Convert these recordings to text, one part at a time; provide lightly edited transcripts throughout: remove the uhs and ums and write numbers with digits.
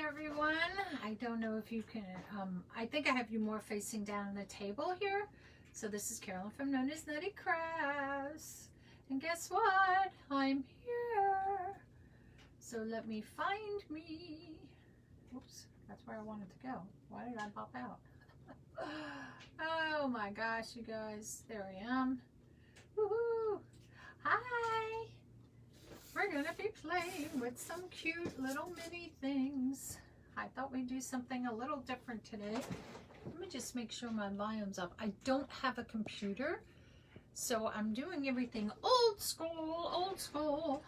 everyone. I don't know if you can, I think I have you more facing down on the table here. So this is Carolynne from NonnasNuttykrafts. And guess what? I'm here. So let me find me. Oops, that's where I wanted to go. Why did I pop out? Oh my gosh, you guys. There I am. Woohoo! Hi! We're gonna be playing with some cute little mini things. I thought we'd do something a little different today. Let me just make sure my volume's up. I don't have a computer, so I'm doing everything old school, old school.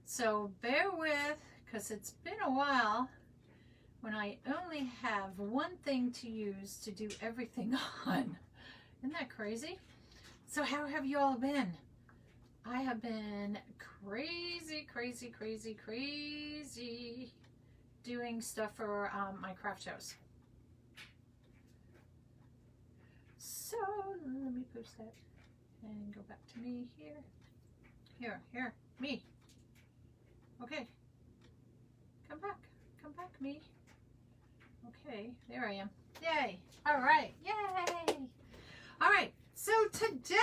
So bear with, because it's been a while when I only have one thing to use to do everything on. Isn't that crazy? So how have you all been? I have been crazy, crazy, crazy, crazy doing stuff for my craft shows. So let me post that and go back to me here. Here, me. Okay, come back, me. Okay, there I am. Yay! All right, yay! All right. So today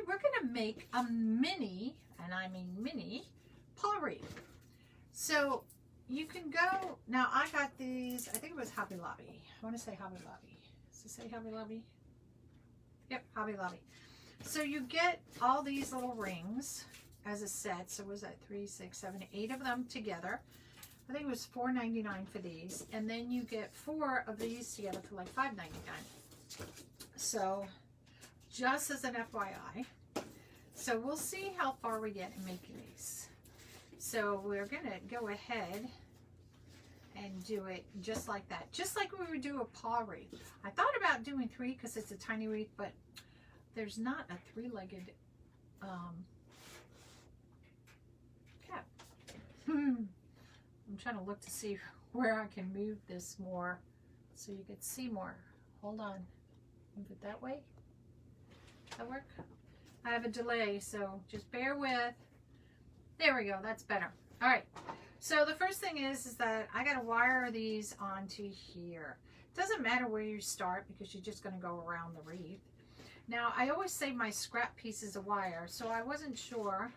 we're going to make a mini, and I mean mini, paw wreath. So you can go, now I got these, I think it was Hobby Lobby. I want to say Hobby Lobby. Does it say Hobby Lobby? Yep, Hobby Lobby. So you get all these little rings as a set. So was that 3, 6, 7, 8 of them together? I think it was $4.99 for these. And then you get 4 of these together for like $5.99. So just as an FYI. So we'll see how far we get in making these. So we're going to go ahead and do it just like that. Just like we would do a paw wreath. I thought about doing 3 because it's a tiny wreath, but there's not a 3-legged cat. I'm trying to look to see where I can move this more so you can see more. Hold on. Move it that way. That work? I have a delay, so just bear with. There we go, that's better. All right, so the first thing is that I gotta wire these onto here. It doesn't matter where you start because you're just gonna go around the wreath. Now, I always save my scrap pieces of wire, so I wasn't sure.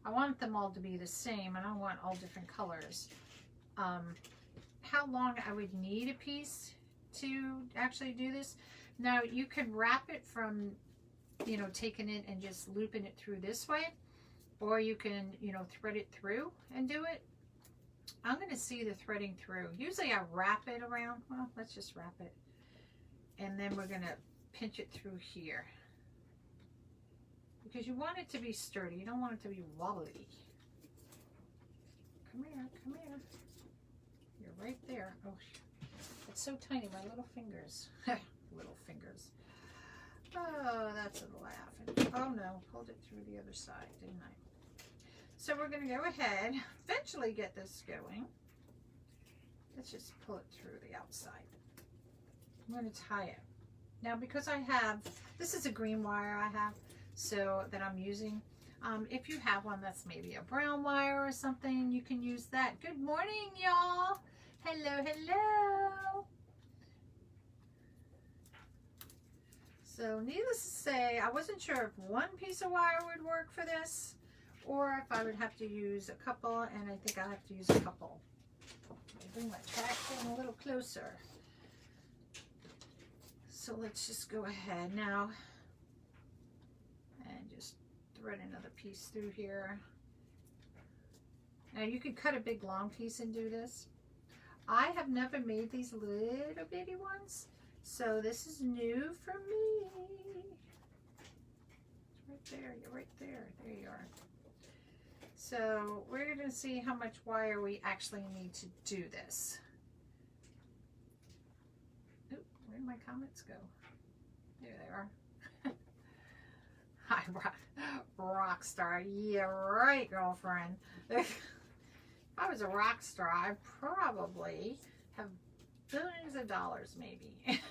I want them all to be the same, and I want all different colors. How long I would need a piece to actually do this. Now, you can wrap it from, you know, taking it and just looping it through this way, or you can, you know, thread it through and do it. I'm going to see the threading through. Usually I wrap it around. Well, let's just wrap it. And then we're going to pinch it through here. Because you want it to be sturdy. You don't want it to be wobbly. Come here, come here. You're right there. Oh, it's so tiny, my little fingers. Little fingers. Oh, that's a laugh. Oh no, pulled it through the other side, didn't I? So we're going to go ahead, eventually get this going. Let's just pull it through the outside. I'm going to tie it. Now, because I have, this is a green wire I have, so that I'm using. If you have one that's maybe a brown wire or something, you can use that. Good morning, y'all. Hello, hello. So needless to say, I wasn't sure if one piece of wire would work for this or if I would have to use a couple, and I think I'll have to use a couple. Let me bring my traction a little closer. So let's just go ahead now and just thread another piece through here. Now you could cut a big long piece and do this. I have never made these little bitty ones. So this is new for me. It's right there, you're right there. There you are. So we're going to see how much wire we actually need to do this. Oop, where did my comments go? There they are. Hi, rock star. Yeah, right, girlfriend. If I was a rock star, I'd probably have billions of dollars maybe.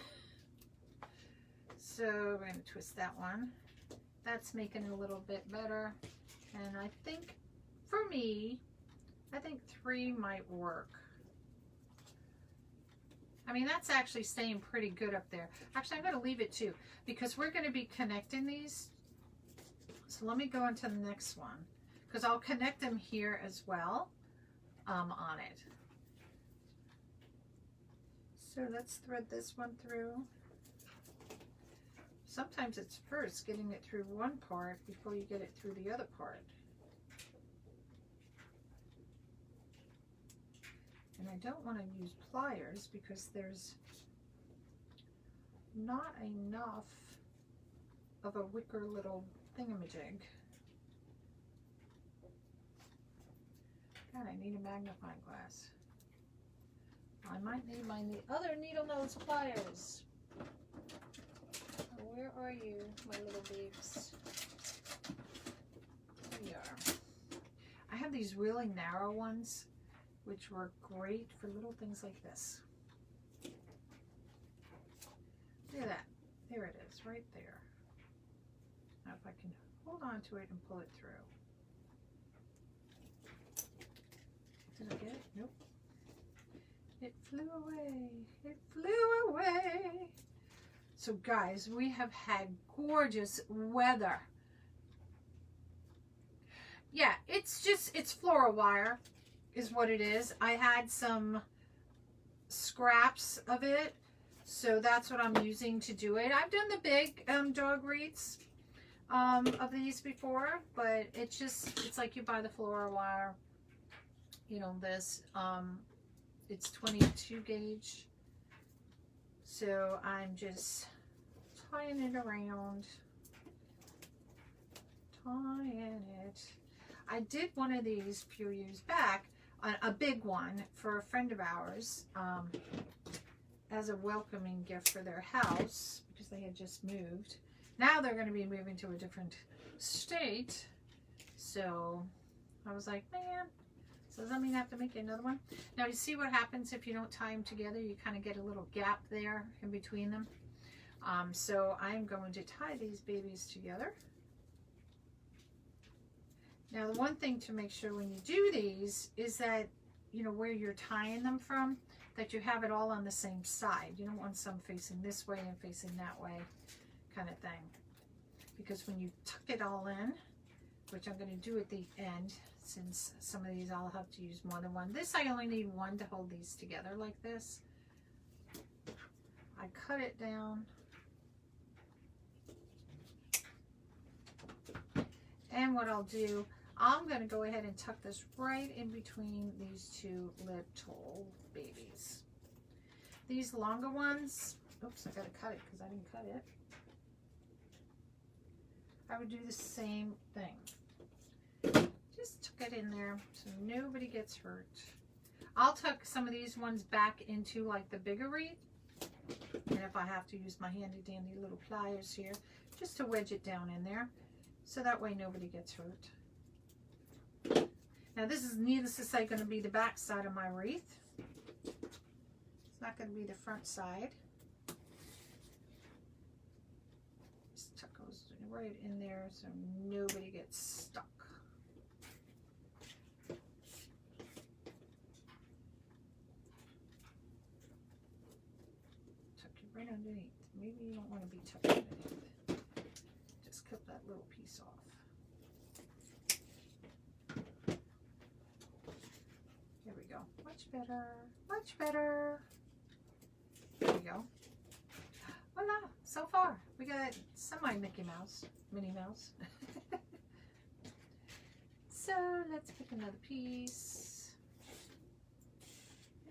So we're going to twist that one. That's making it a little bit better. And I think for me, I think 3 might work. I mean, that's actually staying pretty good up there. Actually, I'm going to leave it too, because we're going to be connecting these. So let me go into the next one, because I'll connect them here as well on it. So let's thread this one through. Sometimes it's first getting it through one part before you get it through the other part. And I don't want to use pliers because there's not enough of a wicker little thingamajig. God, I need a magnifying glass. I might need my other needle nose pliers. Where are you, my little babes? There you are. I have these really narrow ones, which were great for little things like this. Look at that. There it is, right there. Now if I can hold on to it and pull it through. Did I get it? Nope. It flew away. It flew away. So guys, we have had gorgeous weather. Yeah, it's floral wire is what it is. I had some scraps of it, so that's what I'm using to do it. I've done the big dog wreaths of these before, but it's like you buy the floral wire, you know, this it's 22 gauge, so I'm just tying it around, tying it. I did one of these a few years back, a big one for a friend of ours, as a welcoming gift for their house, because they had just moved. Now they're going to be moving to a different state, so I was like, man, so does that mean I have to make another one? Now you see what happens if you don't tie them together? You kind of get a little gap there in between them. So I'm going to tie these babies together. Now the one thing to make sure when you do these is that, you know, where you're tying them from, that you have it all on the same side. You don't want some facing this way and facing that way kind of thing. Because when you tuck it all in, which I'm going to do at the end, since some of these I'll have to use more than one. This I only need one to hold these together like this. I cut it down. And what I'll do, I'm going to go ahead and tuck this right in between these two little babies. These longer ones, oops, I got to cut it because I didn't cut it. I would do the same thing. Just tuck it in there so nobody gets hurt. I'll tuck some of these ones back into like the bigger wreath. And if I have to use my handy dandy little pliers here, just to wedge it down in there. So that way nobody gets hurt. Now this is, needless to say, going to be the back side of my wreath. It's not going to be the front side. Just tuck those right in there so nobody gets stuck. Tuck it right underneath. Maybe you don't want to be tucked underneath. Just cut that little piece off. There we go. Much better. Much better. There we go. Voila. So far, we got semi Mickey Mouse, Minnie Mouse. So let's pick another piece.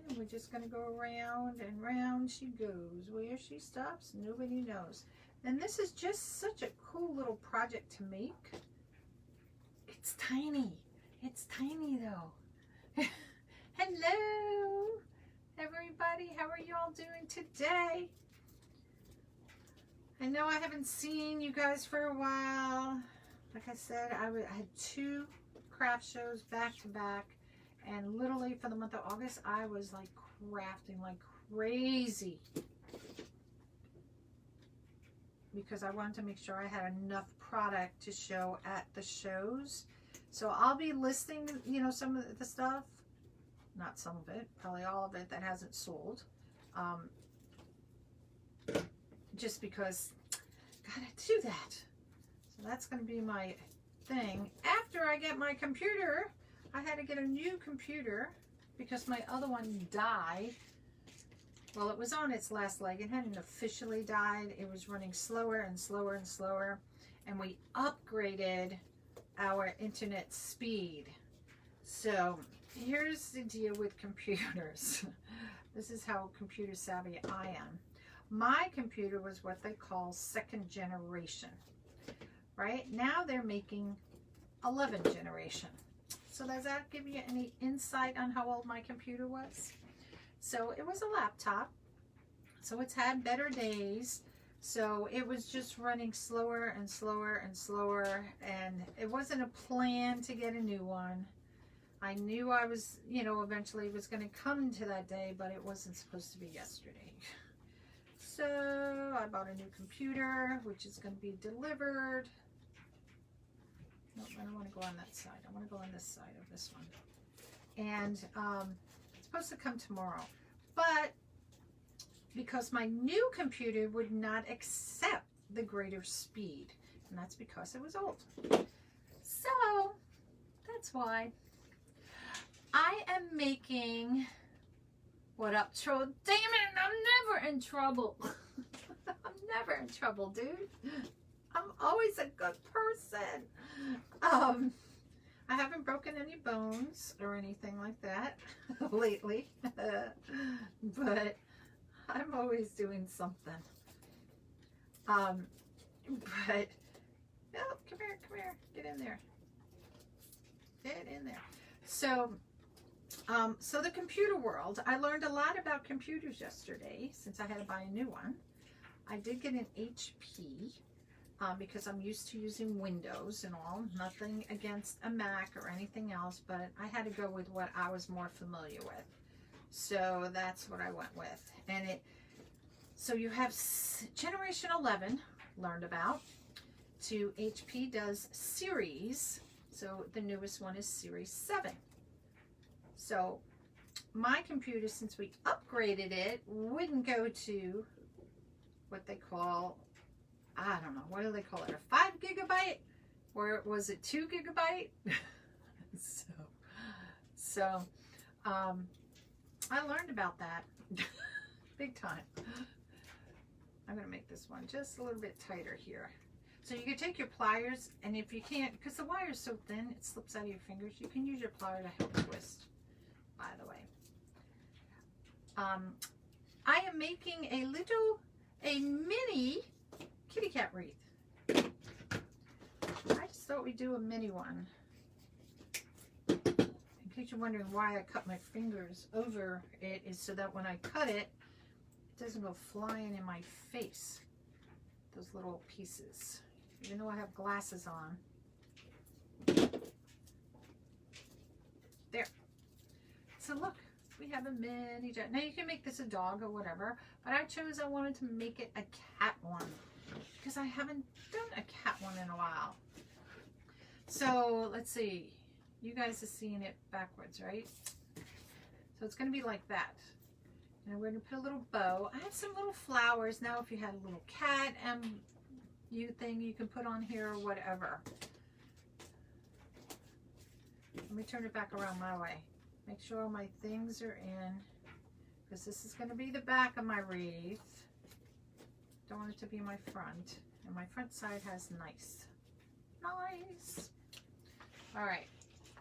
And we're just going to go around and round she goes. Where she stops, nobody knows. And this is just such a cool little project to make. It's tiny. It's tiny though. Hello, everybody. How are you all doing today? I know I haven't seen you guys for a while. Like I said, I had 2 craft shows back to back. And literally for the month of August, I was like crafting like crazy. Because I wanted to make sure I had enough product to show at the shows. So I'll be listing, you know, some of the stuff. Not some of it, probably all of it that hasn't sold. just because gotta do that. So that's going to be my thing. After I get my computer, I had to get a new computer because my other one died. Well, it was on its last leg. It hadn't officially died. It was running slower and slower and slower. And we upgraded our internet speed. So here's the deal with computers. This is how computer savvy I am. My computer was what they call second generation. Right now they're making 11th generation. So does that give you any insight on how old my computer was? So it was a laptop. So it's had better days. So it was just running slower and slower and slower. And it wasn't a plan to get a new one. I knew I was, you know, eventually was going to come to that day, but it wasn't supposed to be yesterday. So I bought a new computer, which is going to be delivered. Nope, I don't want to go on that side. I want to go on this side of this one. And it's supposed to come tomorrow. But because my new computer would not accept the greater speed. And that's because it was old. So that's why I am making... What up, troll? Damn it, I'm never in trouble. I'm never in trouble, dude. I'm always a good person. I haven't broken any bones or anything like that lately. But I'm always doing something. But, oh, come here, get in there. Get in there. So the computer world, I learned a lot about computers yesterday since I had to buy a new one. I did get an HP because I'm used to using Windows and all. Nothing against a Mac or anything else, but I had to go with what I was more familiar with. So that's what I went with. And so you have Generation 11 learned about. To HP does Series. So the newest one is Series 7. So my computer, since we upgraded it, wouldn't go to what they call, I don't know, what do they call it, a 5 gigabyte? Or was it 2 gigabyte? So I learned about that big time. I'm going to make this one just a little bit tighter here. So you can take your pliers, and if you can't, because the wire is so thin, it slips out of your fingers, you can use your plier to help twist, by the way. I am making a mini kitty cat wreath. I just thought we'd do a mini one. In case you're wondering why I cut my fingers over it, is so that when I cut it, it doesn't go flying in my face. Those little pieces. Even though I have glasses on. There. So look, we have a mini jet. Now you can make this a dog or whatever, but I wanted to make it a cat one because I haven't done a cat one in a while. So let's see. You guys are seeing it backwards, right? So it's going to be like that. And we're going to put a little bow. I have some little flowers. Now if you had a little cat thing you can put on here or whatever. Let me turn it back around my way. Make sure all my things are in, because this is going to be the back of my wreath. Don't want it to be my front. And my front side has nice. All right.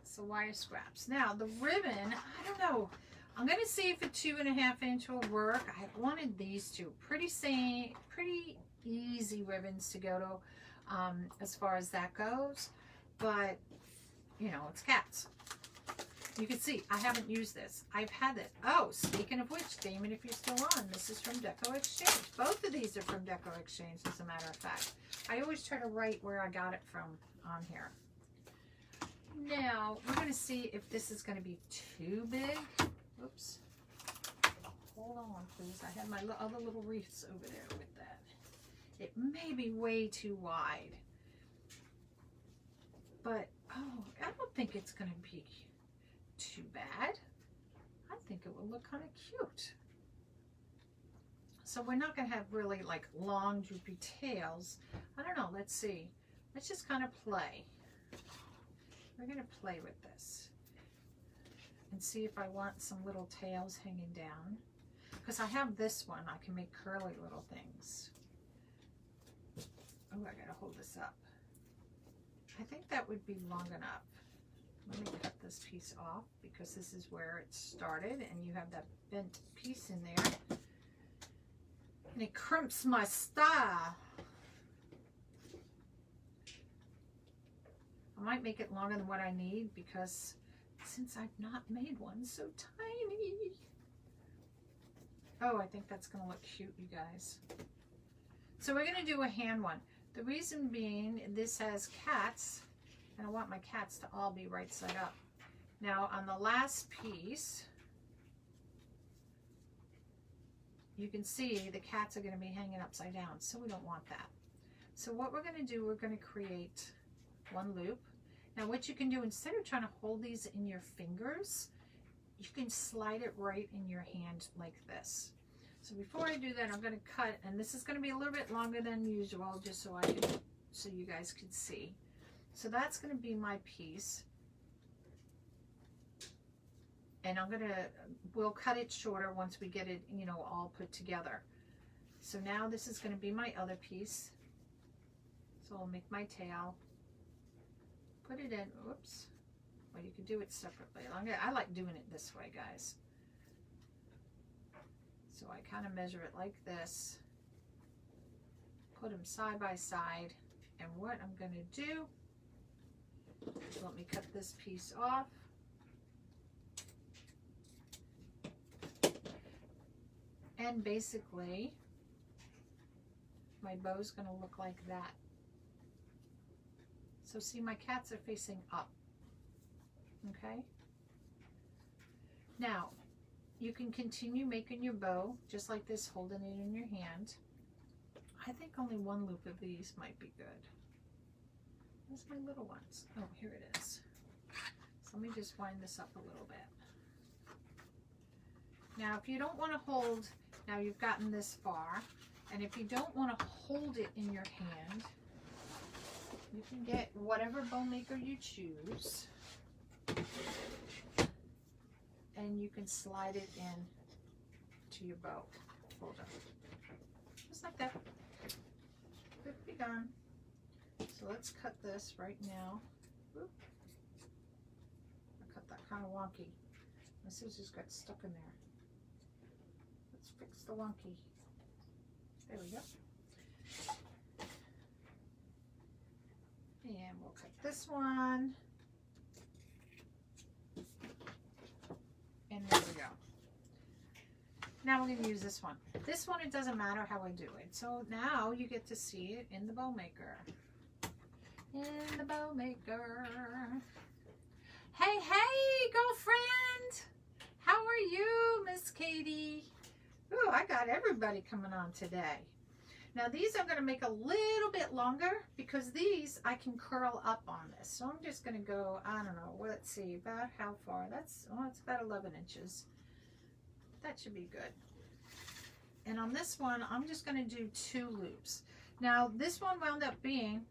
So wire scraps. Now the ribbon, I don't know. I'm going to see if a 2.5 inch will work. I wanted these two. Pretty easy ribbons to go to as far as that goes. But, you know, it's cats. You can see, I haven't used this. I've had it. Oh, speaking of which, Damon, if you're still on, this is from Deco Exchange. Both of these are from Deco Exchange, as a matter of fact. I always try to write where I got it from on here. Now, we're going to see if this is going to be too big. Oops. Hold on, please. I have my other little wreaths over there with that. It may be way too wide. But, oh, I don't think it's going to be too bad. I think it will look kind of cute. So we're not going to have really like long droopy tails. I don't know. Let's see. Let's just kind of play. We're going to play with this and see if I want some little tails hanging down. Because I have this one. I can make curly little things. Oh, I got to hold this up. I think that would be long enough. Let me cut this piece off because this is where it started and you have that bent piece in there. And it crimps my style. I might make it longer than what I need because since I've not made one so tiny. Oh, I think that's going to look cute, you guys. So we're going to do a hand one. The reason being, this has cats, and I want my cats to all be right side up. Now, on the last piece, you can see the cats are going to be hanging upside down, so we don't want that. So what we're going to do, we're going to create one loop. Now, what you can do, instead of trying to hold these in your fingers, you can slide it right in your hand like this. So before I do that, I'm going to cut, and this is going to be a little bit longer than usual, just so you guys can see. So that's going to be my piece, and we'll cut it shorter once we get it, you know, all put together. So now this is going to be my other piece. So I'll make my tail, put it in. Oops. Well, you could do it separately. I like doing it this way, guys. So I kind of measure it like this, put them side by side, and what I'm going to do is let me cut this piece off. And basically, my bow's going to look like that. So see, my cats are facing up. Okay? Now, you can continue making your bow just like this, holding it in your hand. I think only one loop of these might be good. Where's my little ones? Oh, here it is. So let me just wind this up a little bit. Now, if you don't want to hold, now you've gotten this far, and if you don't want to hold it in your hand, you can get whatever bow maker you choose. And you can slide it in to your bow holder. Just like that. Good, be gone. So let's cut this right now. Oop. I cut that kind of wonky. My scissors got stuck in there. Let's fix the wonky. There we go. And we'll cut this one. And there we go. Now we're going to use this one. This one, it doesn't matter how I do it. So now you get to see it in the bow maker. In the bow maker. Hey, hey, girlfriend. How are you, Miss Katie? Ooh, I got everybody coming on today. Now these I'm going to make a little bit longer because these I can curl up on this. So I'm just going to go, I don't know, let's see, about how far? That's, oh, it's about 11 inches. That should be good. And on this one, I'm just going to do 2 loops. Now this one wound up being,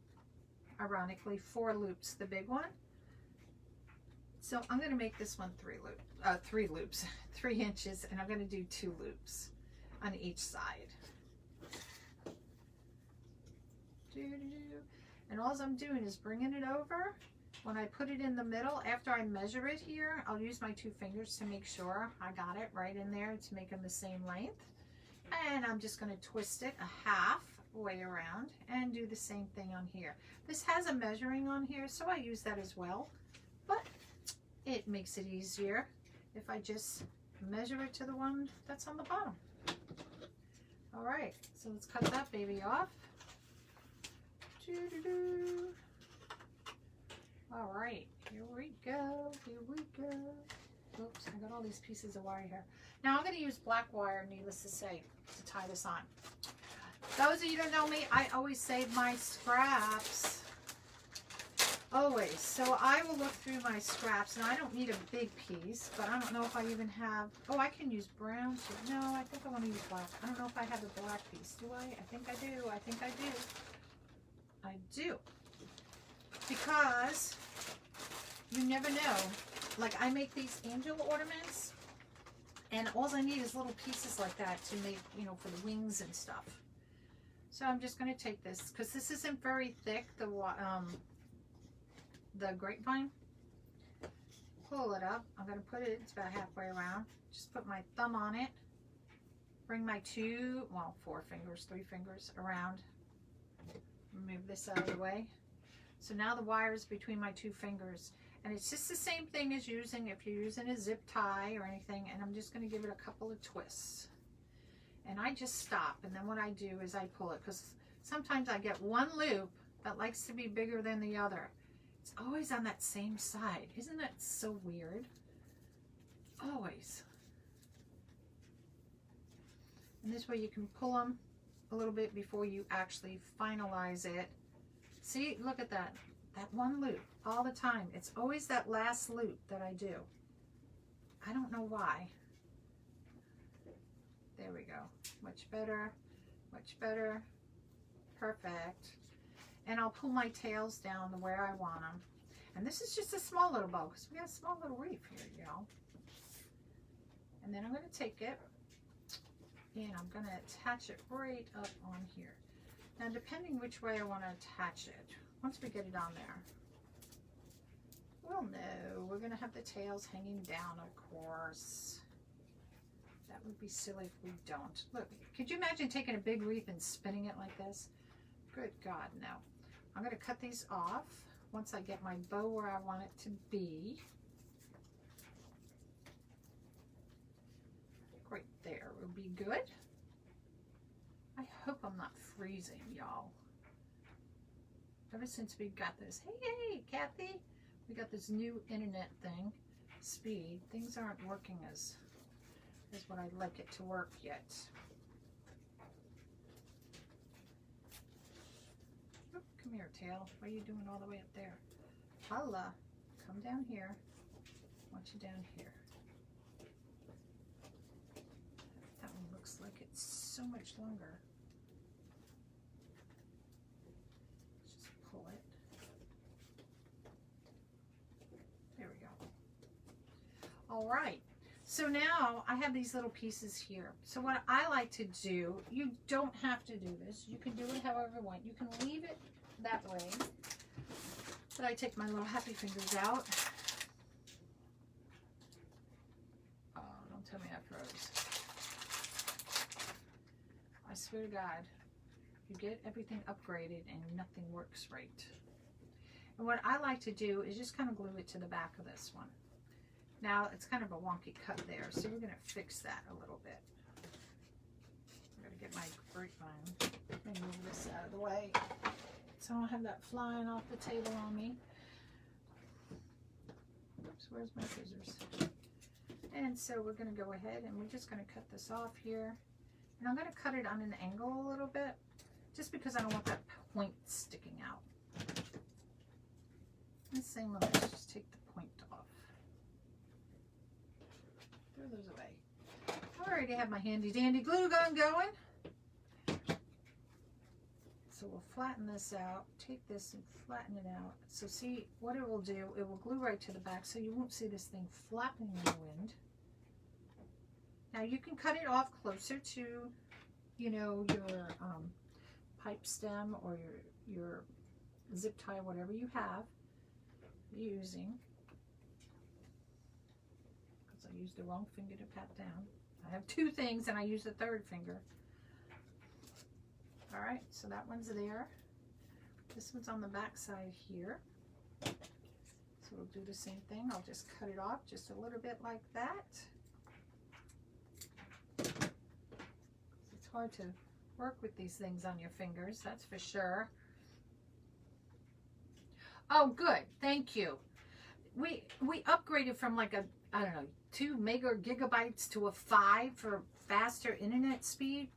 ironically, 4 loops, the big one. So I'm going to make this one 3 loops, 3 inches, and I'm going to do 2 loops on each side. And all I'm doing is bringing it over. When I put it in the middle, after I measure it here, I'll use my 2 fingers to make sure I got it right in there to make them the same length. And I'm just going to twist it a half way around and do the same thing on here. This has a measuring on here, so I use that as well. But it makes it easier if I just measure it to the one that's on the bottom. All right, so let's cut that baby off. All right, here we go, here we go. Oops, I got all these pieces of wire here. Now I'm going to use black wire, needless to say, to tie this on. Those of you who don't know me, I always save my scraps always. So I will look through my scraps, and I don't need a big piece, but I don't know if I even have, oh, I can use brown too. No, I think I want to use black. I don't know if I have a black piece. Do I? I think I do. I think I do. I do. Because you never know. Like, I make these angel ornaments, and all I need is little pieces like that to make, you know, for the wings and stuff. So I'm just going to take this, because this isn't very thick, the grapevine. Pull it up. I'm going to put it, it's about halfway around. Just put my thumb on it. Bring my 4 fingers, 3 fingers around. Move this out of the way. So now the wire is between my 2 fingers. And it's just the same thing as using, if you're using a zip tie or anything. And I'm just going to give it a couple of twists. And I just stop. And then what I do is I pull it. Because sometimes I get one loop that likes to be bigger than the other. It's always on that same side. Isn't that so weird? Always. And this way you can pull them a little bit before you actually finalize it. See, look at that. That one loop all the time. It's always that last loop that I do. I don't know why. There we go. Much better. Much better. Perfect. And I'll pull my tails down to where I want them. And this is just a small little bow because we got a small little wreath here, you know. And then I'm going to take it and I'm going to attach it right up on here. Now, depending which way I want to attach it, once we get it on there, well, no, we're going to have the tails hanging down, of course. That would be silly if we don't. Look, could you imagine taking a big wreath and spinning it like this? Good God, no. I'm going to cut these off once I get my bow where I want it to be. Right there will be good. I hope I'm not freezing, y'all. Ever since we got this, hey, Kathy, we got this new internet thing, speed, things aren't working as what I'd like it to work yet. Oop, come here, tail. What are you doing all the way up there? Holla, come down here. I want you down here. That one looks like it's so much longer. Let's just pull it. There we go. All right. So now I have these little pieces here. So what I like to do, you don't have to do this. You can do it however you want. You can leave it that way. But I take my little happy fingers out. Oh, don't tell me I froze. I swear to God, you get everything upgraded and nothing works right. And what I like to do is just kind of glue it to the back of this one. Now, it's kind of a wonky cut there, so we're going to fix that a little bit. I'm going to get my grapevine and move this out of the way so I don't have that flying off the table on me. Oops, where's my scissors? And so we're going to go ahead and we're just going to cut this off here. And I'm going to cut it on an angle a little bit, just because I don't want that point sticking out. And same with this, just take the point off. Throw those away. I already have my handy dandy glue gun going. So we'll flatten this out, take this and flatten it out. So see what it will do, it will glue right to the back so you won't see this thing flapping in the wind. Now you can cut it off closer to, you know, your pipe stem or your zip tie, whatever you have using. I used the wrong finger to pat down. I have 2 things and I use the 3rd finger. All right, so that one's there. This one's on the back side here. So we'll do the same thing. I'll just cut it off just a little bit like that. It's hard to work with these things on your fingers, that's for sure. Oh, good, thank you. We upgraded from like a, I don't know, 2 mega gigabytes to a 5 for faster internet speed.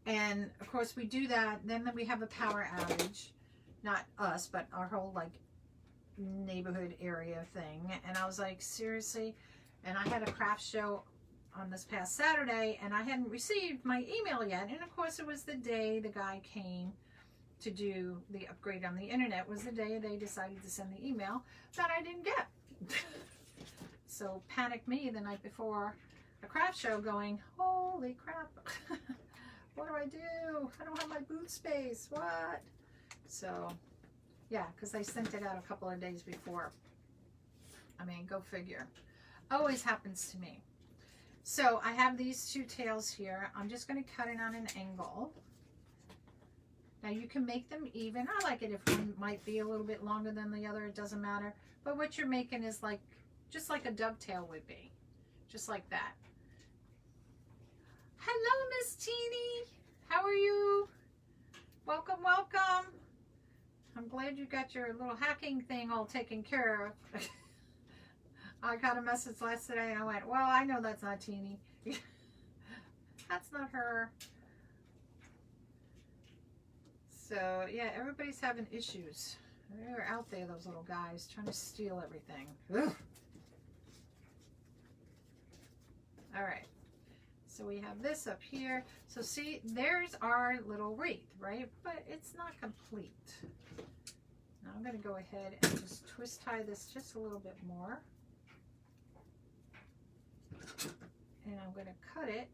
And of course we do that, then we have a power outage. Not us, but our whole like neighborhood area thing. And I was like, seriously? And I had a craft show on this past Saturday, and I hadn't received my email yet. And of course, it was the day the guy came to do the upgrade on the internet, was the day they decided to send the email that I didn't get. So panicked me the night before a craft show, going, holy crap. What do I do? I don't have my boot space. What? So yeah, because I sent it out a couple of days before. I mean, go figure. Always happens to me. So I have these two tails here. I'm just going to cut it on an angle. Now you can make them even. I like it if one might be a little bit longer than the other. It doesn't matter. But what you're making is like, just like a dovetail would be. Just like that. Hello, Miss Teeny. How are you? Welcome, welcome. I'm glad you got your little hacking thing all taken care of. I got a message last night and I went, well, I know that's not Teeny. That's not her. So, yeah, everybody's having issues. They're out there, those little guys, trying to steal everything. Ugh. All right. So we have this up here. So see, there's our little wreath, right? But it's not complete. Now I'm going to go ahead and just twist tie this just a little bit more. And I'm going to cut it.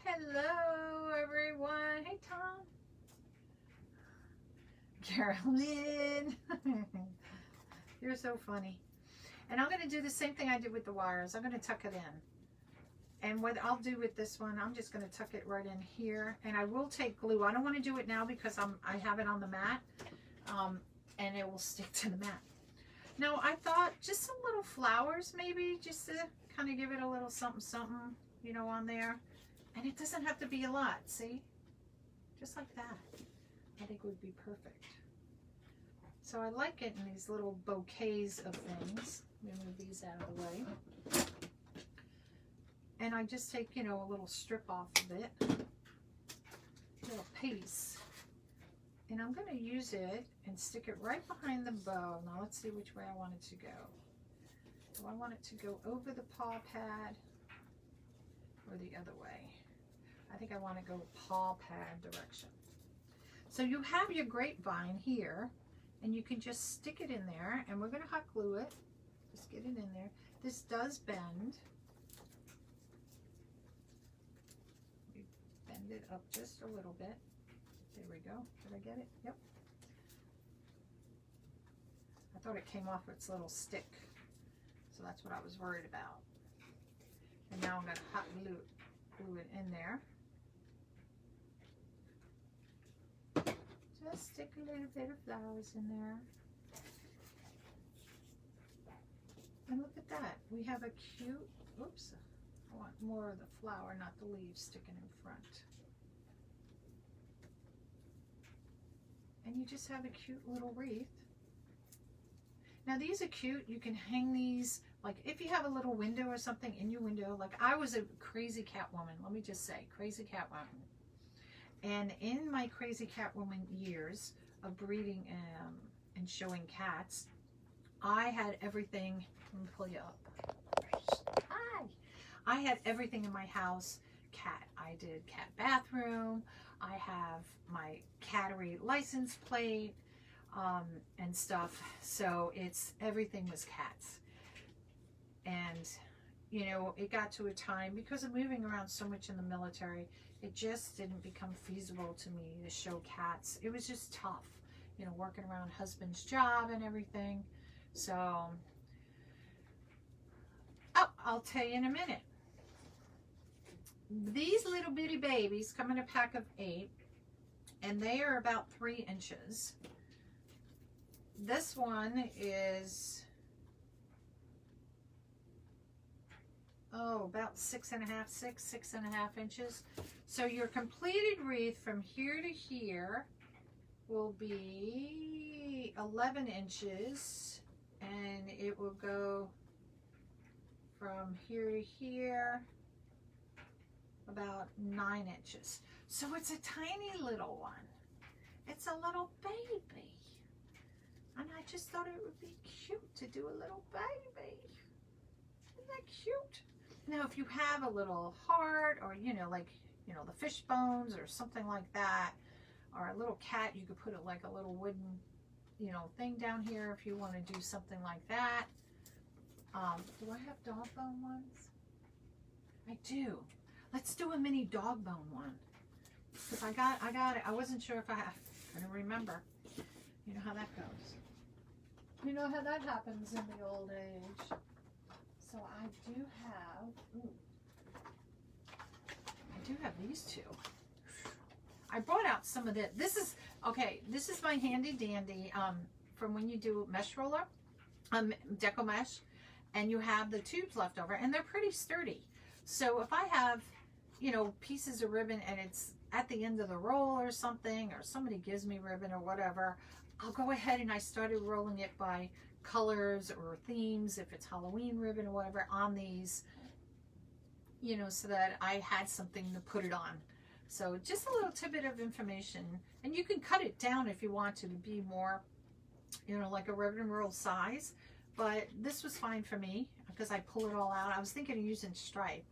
Hello, everyone. Hey, Tom. Carolynne. You're so funny. And I'm going to do the same thing I did with the wires. I'm going to tuck it in. And what I'll do with this one, I'm just going to tuck it right in here. And I will take glue. I don't want to do it now because I have it on the mat. And it will stick to the mat. Now, I thought just some little flowers maybe, just to kind of give it a little something, something, you know, on there. And it doesn't have to be a lot, see? Just like that. I think would be perfect. So I like it in these little bouquets of things. Let me move these out of the way. And I just take, you know, a little strip off of it. A little piece. And I'm going to use it and stick it right behind the bow. Now let's see which way I want it to go. Do I want it to go over the paw pad or the other way? I think I want to go paw pad direction. So you have your grapevine here, and you can just stick it in there, and we're going to hot glue it. Just get it in there. This does bend. We bend it up just a little bit. There we go. Did I get it? Yep. I thought it came off its little stick, so that's what I was worried about. And now I'm going to hot glue it in there. Just stick a little bit of flowers in there. And look at that. We have a cute, oops, I want more of the flower, not the leaves sticking in front. And you just have a cute little wreath. Now these are cute. You can hang these, like if you have a little window or something in your window. Like I was a crazy cat woman, let me just say, crazy cat woman. And in my crazy cat woman years of breeding and showing cats, I had everything. Let me pull you up. Hi. I had everything in my house cat. I did cat bathroom. I have my cattery license plate and stuff. So it's everything was cats. And you know, it got to a time because of moving around so much in the military, it just didn't become feasible to me to show cats. It was just tough, you know, working around husband's job and everything. So, oh, I'll tell you in a minute. These little bitty babies come in a pack of 8, and they are about 3 inches. This one is, oh, about 6.5 inches. So your completed wreath from here to here will be 11 inches, and it will go from here to here about 9 inches. So it's a tiny little one. It's a little baby. And I just thought it would be cute to do a little baby. Isn't that cute? Now, if you have a little heart or, you know, like, you know, the fish bones or something like that, or a little cat, you could put it like a little wooden, you know, thing down here if you want to do something like that. Do I have dog bone ones? I do. Let's do a mini dog bone one. Because I got it. I wasn't sure if I don't remember. You know how that goes. You know how that happens in the old age. So I do have these two. I brought out some of this. This is, okay, this is my handy dandy from when you do mesh roller, deco mesh, and you have the tubes left over, and they're pretty sturdy. So if I have, you know, pieces of ribbon and it's at the end of the roll or something, or somebody gives me ribbon or whatever, I'll go ahead and I started rolling it by colors or themes, if it's Halloween ribbon or whatever, on these, you know, so that I had something to put it on. So just a little tidbit of information, and you can cut it down if you want to be more, you know, like a ribbon roll size, but this was fine for me because I pull it all out. I was thinking of using stripe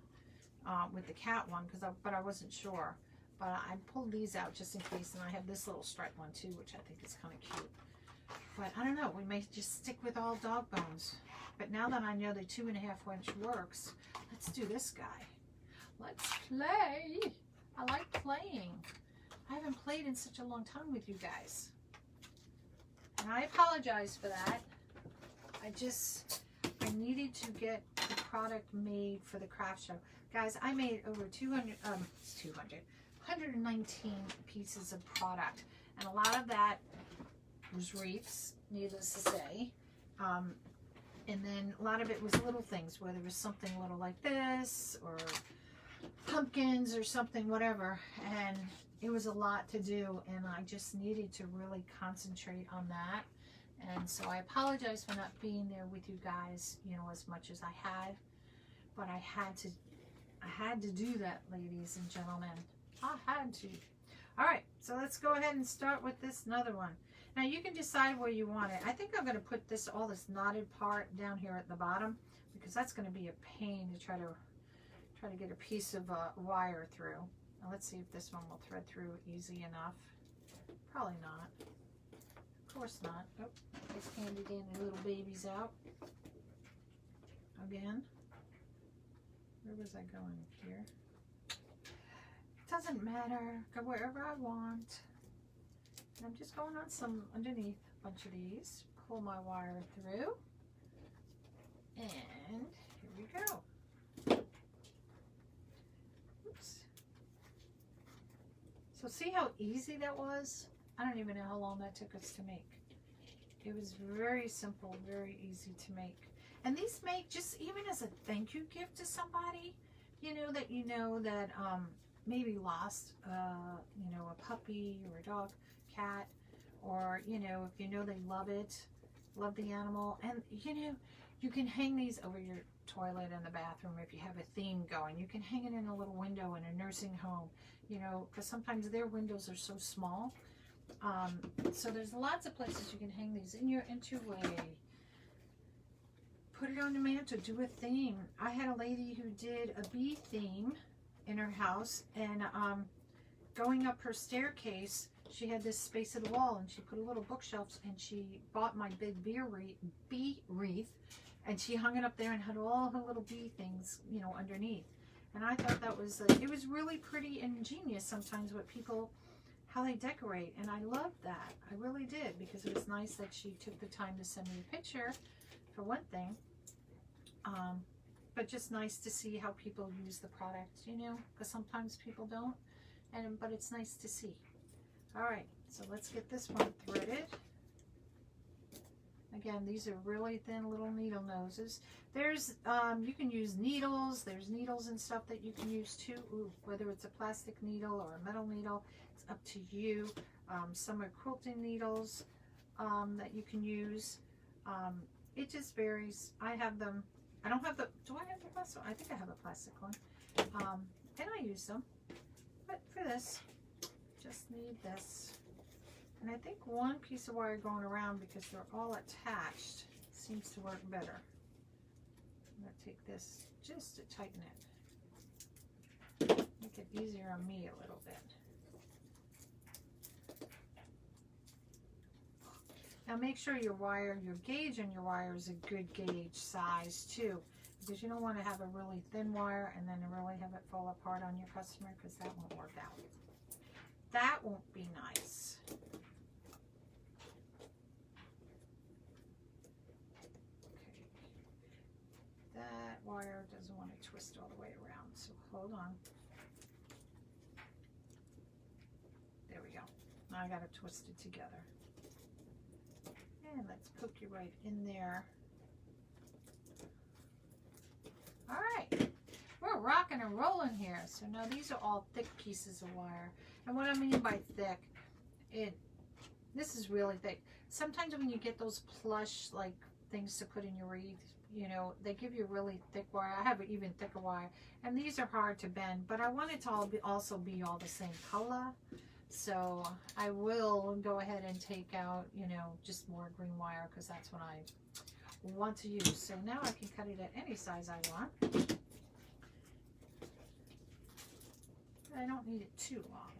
with the cat one, but I wasn't sure. But I pulled these out just in case, and I have this little stripe one too, which I think is kind of cute. But I don't know, we may just stick with all dog bones. But now that I know the 2.5 inch works, let's do this guy. Let's play. I like playing. I haven't played in such a long time with you guys. And I apologize for that. I needed to get the product made for the craft show. Guys, I made over 119 pieces of product. And a lot of that was wreaths, needless to say. And then a lot of it was little things, where there was something little like this, or pumpkins or something, whatever. And it was a lot to do, and I just needed to really concentrate on that. And so I apologize for not being there with you guys, you know, as much as I had. But I had to do that, ladies and gentlemen. I had to. All right, so let's go ahead and start with this another one. Now you can decide where you want it. I think I'm going to put all this knotted part down here at the bottom, because that's going to be a pain to try to get a piece of wire through. Now let's see if this one will thread through easy enough. Probably not. Of course not. Oh, this handy dandy little baby's out. Again. Where was I going here? Doesn't matter. Go wherever I want. And I'm just going on some underneath a bunch of these. Pull my wire through. And here we go. Oops. So see how easy that was? I don't even know how long that took us to make. It was very simple, very easy to make. And these make just even as a thank you gift to somebody, you know that maybe lost, you know, a puppy or a dog, cat, or, you know, if you know they love it, love the animal. And, you know, you can hang these over your toilet in the bathroom if you have a theme going. You can hang it in a little window in a nursing home, you know, because sometimes their windows are so small. So there's lots of places you can hang these in your entryway. Put it on the mantle, do a theme. I had a lady who did a bee theme in her house, and going up her staircase, she had this space of the wall, and she put a little bookshelf, and she bought my big bee wreath, and she hung it up there and had all her little bee things, you know, underneath. And I thought that was, it was really pretty and ingenious sometimes what people, how they decorate. And I loved that. I really did, because it was nice that she took the time to send me a picture, for one thing. But just nice to see how people use the product, you know, because sometimes people don't. But it's nice to see. All right, so let's get this one threaded. Again, these are really thin little needle noses. There's, you can use needles. There's needles and stuff that you can use too. Ooh, whether it's a plastic needle or a metal needle, it's up to you. Some are quilting needles that you can use. It just varies. I have them. I don't have the, do I have the plastic? I think I have a plastic one. And I use them. But for this, just need this. And I think one piece of wire going around, because they're all attached, seems to work better. I'm going to take this just to tighten it. Make it easier on me a little bit. Now make sure your wire, your gauge on your wire is a good gauge size too, because you don't want to have a really thin wire and then really have it fall apart on your customer, because that won't work out. That won't be nice. Okay. That wire doesn't want to twist all the way around, so hold on. There we go. Now I got to twist it together. And let's poke you right in there. All right, we're rocking and rolling here. So now these are all thick pieces of wire. And what I mean by thick, this is really thick. Sometimes when you get those plush like things to put in your wreath, you know, they give you really thick wire. I have an even thicker wire, and these are hard to bend, but I want it to also be all the same color. So I will go ahead and take out, you know, just more green wire, because that's what I want to use. So now I can cut it at any size I want. I don't need it too long.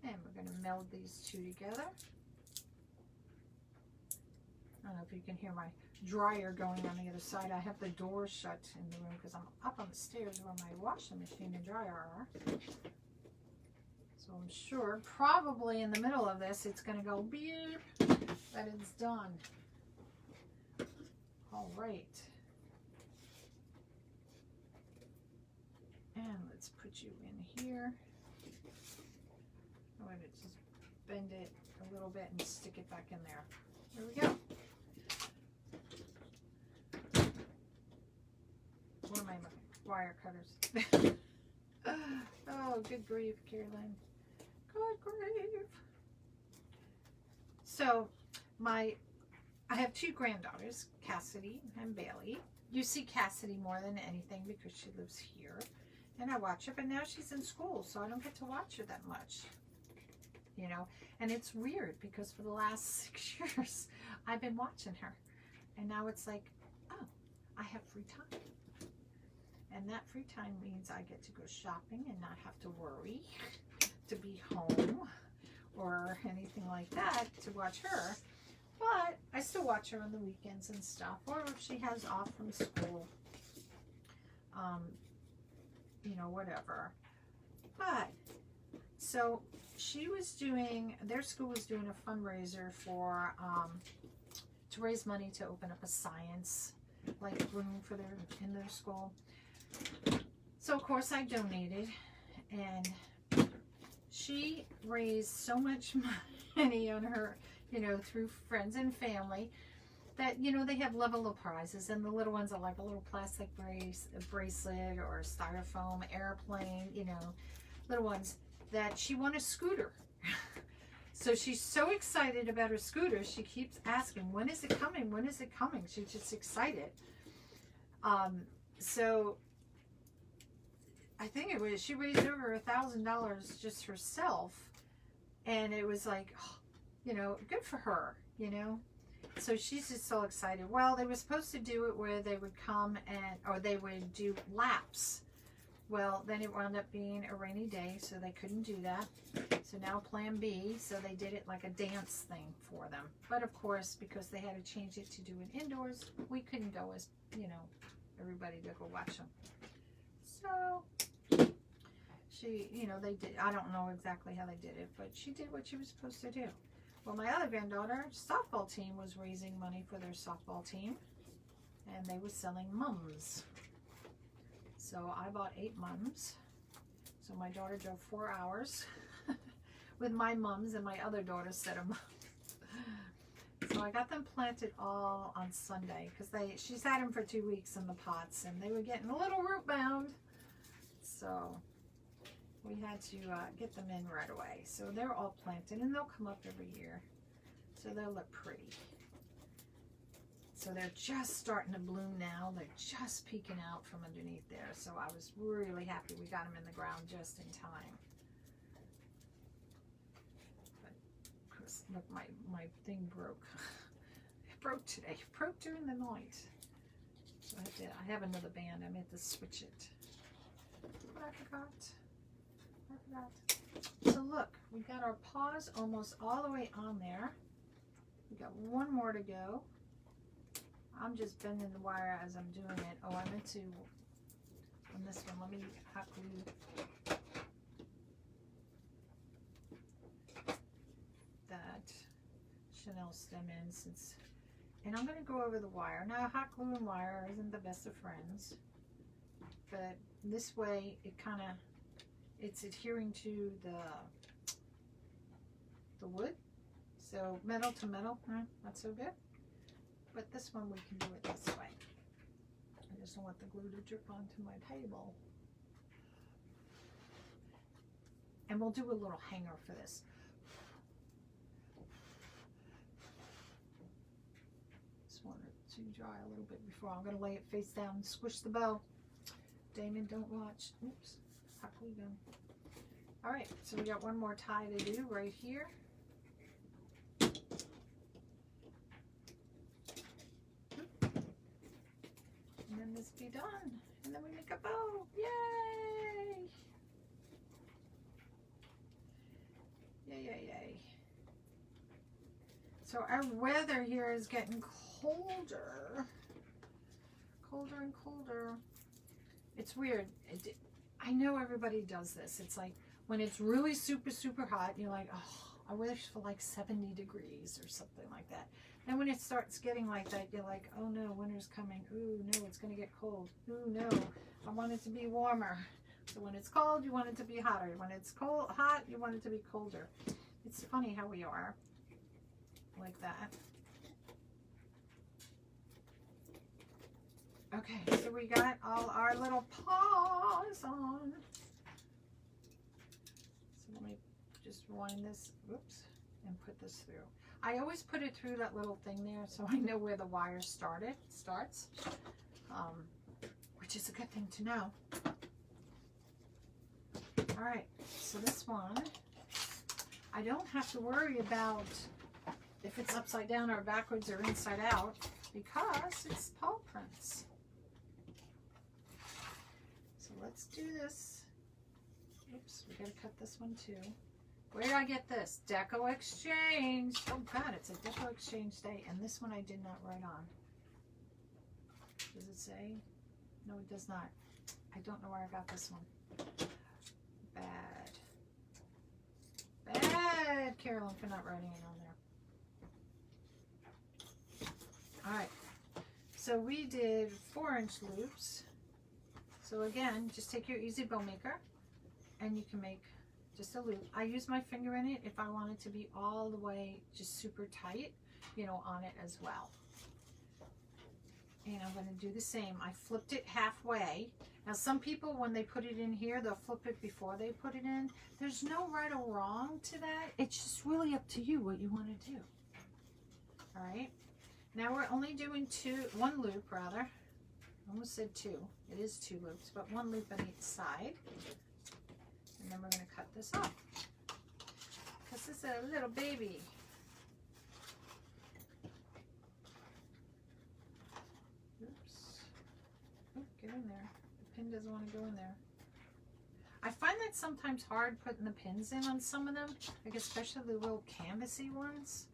And we're going to meld these two together. I don't know if you can hear my dryer going on the other side. I have the door shut in the room because I'm up on the stairs where my washing machine and dryer are. So I'm sure probably in the middle of this it's going to go beep that it's done. All right. And let's put you in here. I'm going to just bend it a little bit and stick it back in there. There we go. What am I looking? Wire cutters. Oh, good grief, Carolynne. Good grief. So, I have two granddaughters, Cassidy and Bailey. You see Cassidy more than anything because she lives here. And I watch her, but now she's in school, so I don't get to watch her that much. You know, and it's weird because for the last 6 years, I've been watching her. And now it's like, oh, I have free time. And that free time means I get to go shopping and not have to worry to be home or anything like that to watch her. But I still watch her on the weekends and stuff, or if she has off from school, you know, whatever. But, so she was doing, their school was doing a fundraiser for, to raise money to open up a science, like, room for in their school. So of course I donated, and she raised so much money on her, you know, through friends and family, that, you know, they have level of prizes, and the little ones are like a little plastic bracelet or a styrofoam airplane, you know, little ones, that she won a scooter. So she's so excited about her scooter, she keeps asking, when is it coming? When is it coming? She's just excited. So I think it was, she raised over $1,000 just herself, and it was like, oh, you know, good for her, you know. So she's just so excited. Well, they were supposed to do it where they would come and, or they would do laps. Well, then it wound up being a rainy day, so they couldn't do that. So now plan B, so they did it like a dance thing for them. But of course, because they had to change it to do it indoors, we couldn't go as, you know, everybody to go watch them. So she, you know, they did, I don't know exactly how they did it, but she did what she was supposed to do. Well, my other granddaughter, softball team, was raising money for their softball team, and they were selling mums. So I bought 8 mums. So my daughter drove 4 hours with my mums and my other daughter's set of mums. So I got them planted all on Sunday, because she's had them for 2 weeks in the pots, and they were getting a little root bound. So we had to get them in right away. So they're all planted, and they'll come up every year. So they'll look pretty. So they're just starting to bloom now. They're just peeking out from underneath there. So I was really happy we got them in the ground just in time. Look, my thing broke. It broke today. It broke during the night. So I have another band. I meant to switch it. But I forgot. So look, we got our paws almost all the way on there. We got one more to go. I'm just bending the wire as I'm doing it. Oh, I meant to, on this one, let me hot glue that Chanel stem in since, and I'm going to go over the wire. Now, hot glue and wire isn't the best of friends, but this way it kind of, it's adhering to the wood. So metal to metal, not so good. But this one we can do it this way. I just don't want the glue to drip onto my table. And we'll do a little hanger for this. Just want it to dry a little bit before I'm going to lay it face down and squish the bow. Damon, don't watch. Oops, hot glue gun. All right, so we got one more tie to do right here. And then this be done. And then we make a bow. Yay! Yay, yay, yay. So our weather here is getting colder. Colder and colder. It's weird. I know everybody does this. It's like when it's really super, super hot, you're like, oh, I wish for like 70 degrees or something like that. And when it starts getting like that, you're like, oh no, winter's coming. Ooh, no, it's going to get cold. Ooh, no, I want it to be warmer. So when it's cold, you want it to be hotter. When it's cold, hot, you want it to be colder. It's funny how we are like that. Okay, so we got all our little paws on. So let me just wind this, whoops, and put this through. I always put it through that little thing there so I know where the wire starts, which is a good thing to know. All right, so this one, I don't have to worry about if it's upside down or backwards or inside out because it's paw prints. So let's do this. Oops, we gotta cut this one too. Where did I get this? Deco Exchange. Oh God, it's a Deco Exchange day. And this one I did not write on. Does it say? No, it does not. I don't know where I got this one. Bad. Bad, Carolyn, for not writing it on there. All right. So we did 4-inch loops. So again, just take your Easy Bow Maker and you can make just a loop. I use my finger in it if I want it to be all the way just super tight, you know, on it as well. And I'm going to do the same. I flipped it halfway. Now some people, when they put it in here, they'll flip it before they put it in. There's no right or wrong to that. It's just really up to you what you want to do. All right. Now we're only doing one loop rather. I almost said two. It is 2 loops, but 1 loop on each side. And then we're going to cut this off. Because this is a little baby. Oops. Oh, get in there. The pin doesn't want to go in there. I find that sometimes hard putting the pins in on some of them, like especially the little canvasy ones.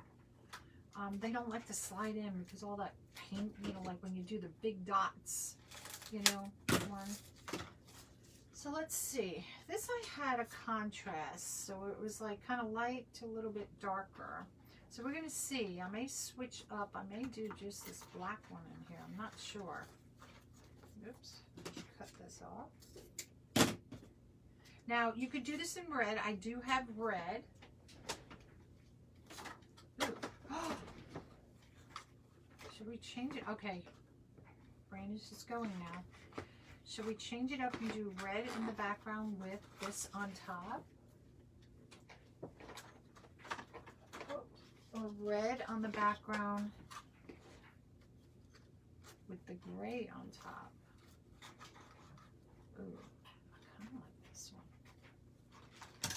They don't like to slide in because all that paint, you know, like when you do the big dots, you know, one. So let's see. This I had a contrast, so it was like kind of light to a little bit darker. So we're going to see. I may switch up. I may do just this black one in here. I'm not sure. Oops. Cut this off. Now, you could do this in red. I do have red. Ooh. Should we change it? Okay. Brain is just going now. Should we change it up and do red in the background with this on top? Or red on the background with the gray on top? Ooh, I kind of like this one.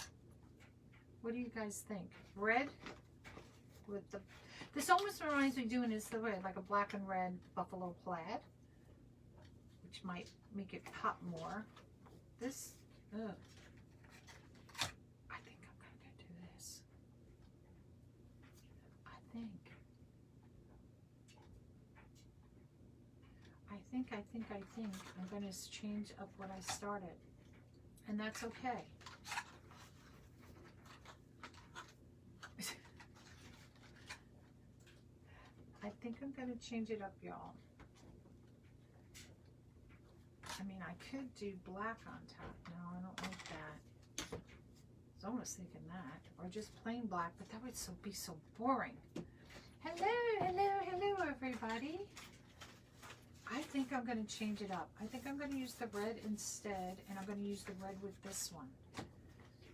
What do you guys think? Red with the, this almost reminds me doing this the way, like a black and red buffalo plaid, which might make it pop more. This, ugh. I think I'm gonna do this. I think I'm gonna change up what I started, and that's okay. I think I'm going to change it up, y'all. I mean, I could do black on top. No, I don't like that. I was almost thinking that. Or just plain black, but that would be so boring. Hello, everybody. I think I'm going to change it up. I think I'm going to use the red instead, and I'm going to use the red with this one.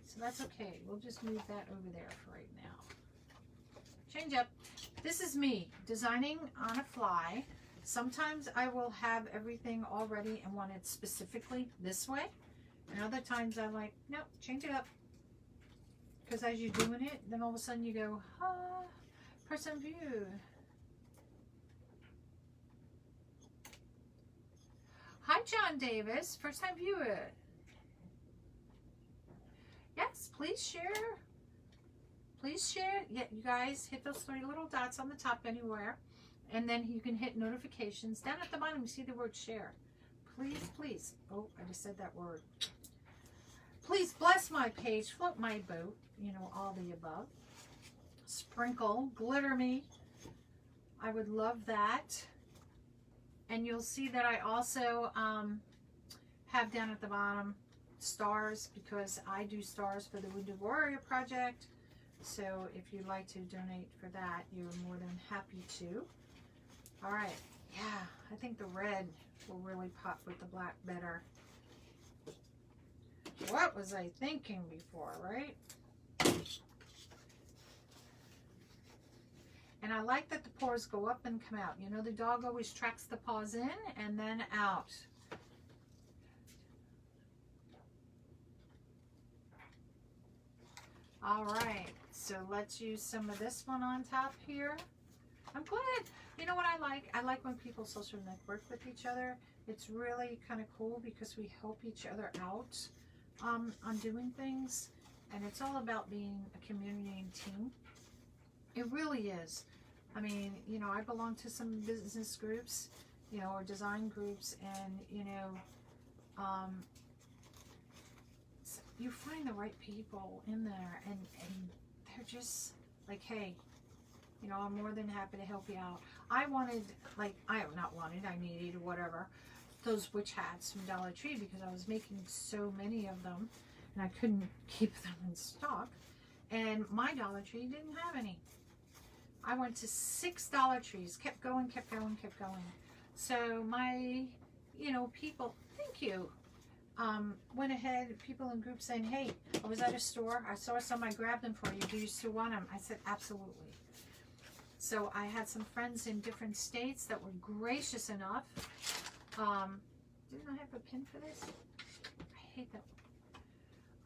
So that's okay. We'll just move that over there for right now. Change up. This is me designing on a fly. Sometimes I will have everything all ready and want it specifically this way. And other times I'm like, nope, change it up. Because as you're doing it, then all of a sudden you go, ah, person view. Hi, John Davis, first time viewer. Yes, please share. Please share. Yeah, you guys hit those 3 little dots on the top anywhere, and then you can hit notifications. Down at the bottom, you see the word share. Please, please. Oh, I just said that word. Please bless my page, float my boat, you know, all the above. Sprinkle, glitter me. I would love that. And you'll see that I also have down at the bottom stars, because I do stars for the Wounded Warrior Project. So if you'd like to donate for that, you're more than happy to. All right. Yeah, I think the red will really pop with the black better. What was I thinking before, right? And I like that the paws go up and come out. You know, the dog always tracks the paws in and then out. All right, so let's use some of this one on top here. I'm glad. You know what I like? I like when people social network with each other. It's really kind of cool because we help each other out on doing things. And it's all about being a community and team. It really is. I mean, you know, I belong to some business groups, you know, or design groups, and, you know, you find the right people in there, and they're just like, hey, you know, I'm more than happy to help you out. I wanted, like, I needed or whatever, those witch hats from Dollar Tree, because I was making so many of them and I couldn't keep them in stock, and my Dollar Tree didn't have any. I went to 6 Dollar Trees, kept going. So my, you know, people, thank you, went ahead, people in groups saying, hey, I was at a store, I saw some, I grabbed them for you, do you still want them? I said, absolutely. So I had some friends in different states that were gracious enough. Didn't I have a pin for this? I hate that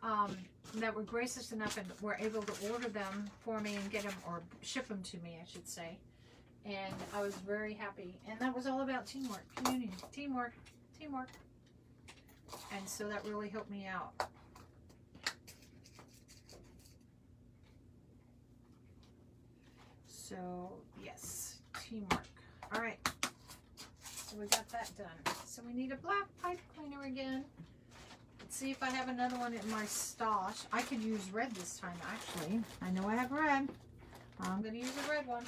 one. That were gracious enough and were able to order them for me and get them, or ship them to me, I should say. And I was very happy. And that was all about teamwork, community, teamwork. And so that really helped me out. So, yes, teamwork. All right. So we got that done. So we need a black pipe cleaner again. Let's see if I have another one in my stash. I could use red this time, actually. I know I have red. I'm going to use a red one.